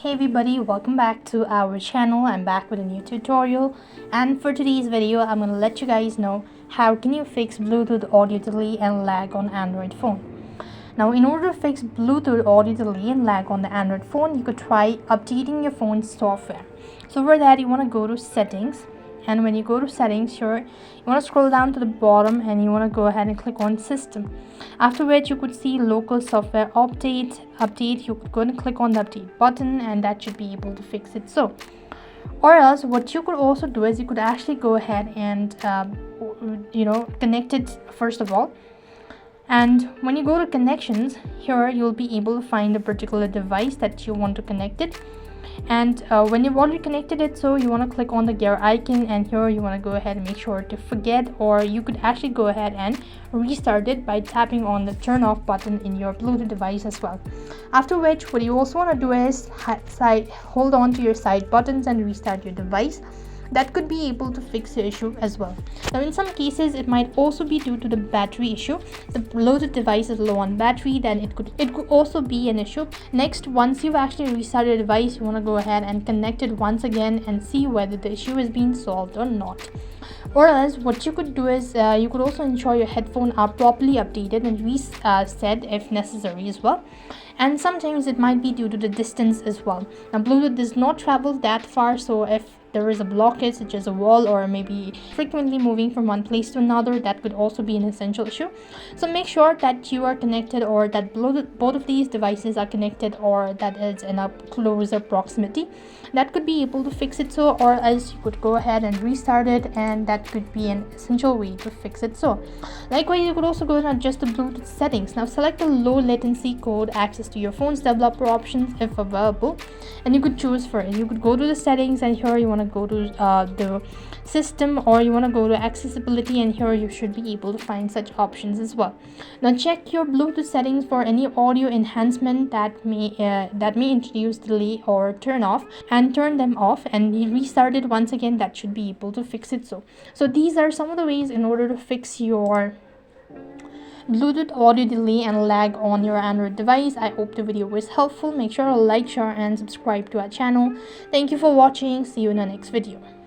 Hey everybody, welcome back to our channel. I'm back with a new tutorial, and for today's video I'm going to let you guys know how can you fix Bluetooth audio delay and lag on Android phone. Now, in order to fix Bluetooth audio delay and lag on the Android phone, you could try updating your phone's software. So for that, you want to go to settings, and when you go to settings here, you want to scroll down to the bottom and you want to go ahead and click on system, after which you could see local software update. You could go and click on the update button, and that should be able to fix it. So, or else what you could also do is you could actually go ahead and connect it first of all. And when you go to connections, here you'll be able to find a particular device that you want to connect it. And when you've already connected it, so you want to click on the gear icon, and here you want to go ahead and make sure to forget, or you could actually go ahead and restart it by tapping on the turn off button in your Bluetooth device as well. After which, what you also want to do is hold on to your side buttons and restart your device. That could be able to fix the issue as well. Now, in some cases, it might also be due to the battery issue. The Bluetooth device is low on battery, then it could also be an issue. Next, once you've actually restarted the device, you want to go ahead and connect it once again and see whether the issue is being solved or not. Or else, what you could do is you could also ensure your headphones are properly updated and reset if necessary as well. And sometimes it might be due to the distance as well. Now, Bluetooth does not travel that far, so if there is a blockage such as a wall, or maybe frequently moving from one place to another, that could also be an essential issue. So make sure that you are connected, or that both of these devices are connected, or that is in a closer proximity. That could be able to fix it. So, or else you could go ahead and restart it, and that could be an essential way to fix it. So likewise, you could also go and adjust the Bluetooth settings. Now, select the low latency code access to your phone's developer options if available, and you could choose for it. You could go to the settings, and here you want to go to the system, or you want to go to accessibility, and here you should be able to find such options as well. Now, check your Bluetooth settings for any audio enhancement that may introduce delay or turn off, and turn them off and restart it once again. That should be able to fix it. So these are some of the ways in order to fix your Bluetooth audio delay and lag on your Android device. I hope the video was helpful. Make sure to like, share and subscribe to our channel. Thank you for watching. See you in the next video.